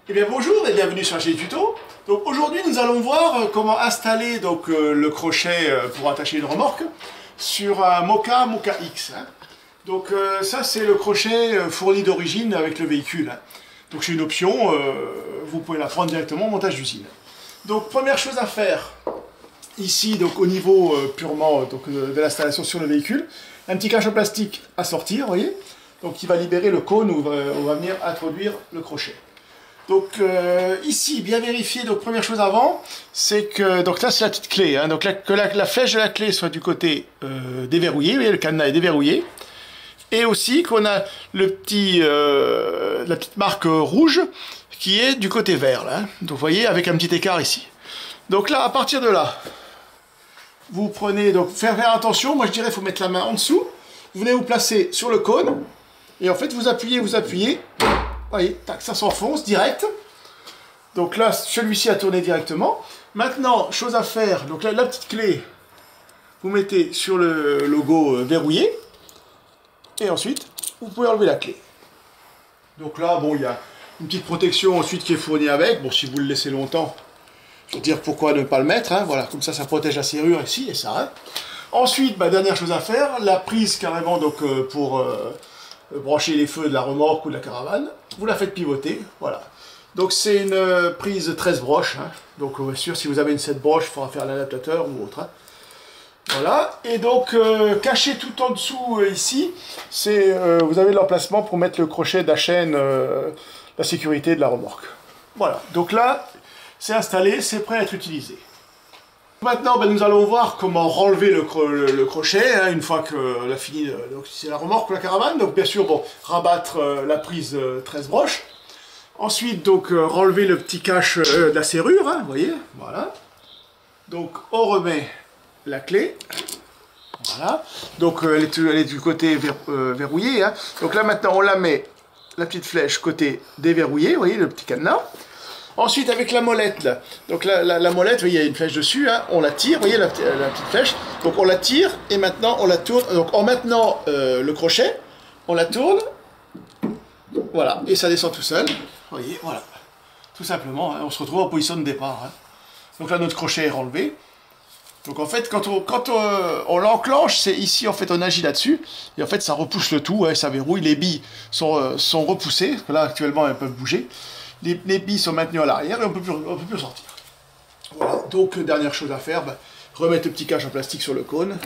Eh bien bonjour et bienvenue sur la chaîne tuto. Donc aujourd'hui nous allons voir comment installer donc, le crochet pour attacher une remorque sur un Moka X. Donc ça c'est le crochet fourni d'origine avec le véhicule. Donc c'est une option, vous pouvez la prendre directement au montage d'usine. Donc première chose à faire ici donc au niveau purement donc, de l'installation sur le véhicule, un petit cache en plastique à sortir, vous voyez, donc qui va libérer le cône où on va venir introduire le crochet. Donc ici, bien vérifier, donc première chose avant, c'est que, donc là c'est la petite clé, hein, donc que la flèche de la clé soit du côté déverrouillé, vous voyez, le cadenas est déverrouillé, et aussi qu'on a le petit, la petite marque rouge qui est du côté vert, là, hein, donc vous voyez, avec un petit écart ici. Donc là, à partir de là, vous prenez, donc faire attention, moi je dirais il faut mettre la main en dessous, vous venez vous placer sur le cône, et en fait vous appuyez, vous voyez, tac, ça s'enfonce direct. Donc là, celui-ci a tourné directement. Maintenant, chose à faire, donc là, la petite clé, vous mettez sur le logo verrouillé. Et ensuite, vous pouvez enlever la clé. Donc là, bon, il y a une petite protection ensuite qui est fournie avec. Bon, si vous le laissez longtemps, je veux dire pourquoi ne pas le mettre. Hein, voilà, comme ça protège la serrure ici et ça arrête. Ensuite, bah, dernière chose à faire, la prise carrément donc, pour brancher les feux de la remorque ou de la caravane, vous la faites pivoter, voilà. Donc c'est une prise 13 broches, hein. Donc bien sûr si vous avez une 7 broches, il faudra faire l'adaptateur ou autre. Hein. Voilà, et donc caché tout en dessous ici, c'est vous avez l'emplacement pour mettre le crochet de la chaîne, la sécurité de la remorque. Voilà, donc là, c'est installé, c'est prêt à être utilisé. Maintenant, ben, nous allons voir comment renlever le crochet, hein, une fois que la fini, donc c'est la remorque ou la caravane. Donc bien sûr, bon, rabattre la prise 13 broches. Ensuite, donc renlever le petit cache de la serrure, hein, vous voyez, voilà. Donc on remet la clé, voilà. Donc elle est du côté verrouillé. Hein. Donc là maintenant, on la met, la petite flèche côté déverrouillé, vous voyez, le petit cadenas. Ensuite, avec la molette, là, donc la molette, vous voyez, il y a une flèche dessus, hein, on la tire, vous voyez la petite flèche, donc on la tire, et maintenant on la tourne, donc en maintenant le crochet, on la tourne, voilà, et ça descend tout seul, vous voyez, voilà, tout simplement, hein, on se retrouve en position de départ. Hein. Donc là, notre crochet est renlevé, donc en fait, quand on l'enclenche, c'est ici, en fait, on agit là-dessus, et en fait, ça repousse le tout, hein, ça verrouille, les billes sont repoussées, parce que là, actuellement, elles peuvent bouger. Les billes sont maintenues à l'arrière et on ne peut plus sortir. Voilà, donc dernière chose à faire, ben, remettre le petit cache en plastique sur le cône.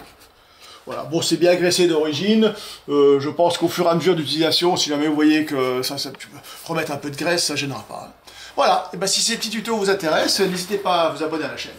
Voilà, bon c'est bien graissé d'origine, je pense qu'au fur et à mesure d'utilisation, si jamais vous voyez que tu peux remettre un peu de graisse, ça ne gênera pas. Hein. Voilà, et ben, si ces petits tutos vous intéressent, n'hésitez pas à vous abonner à la chaîne.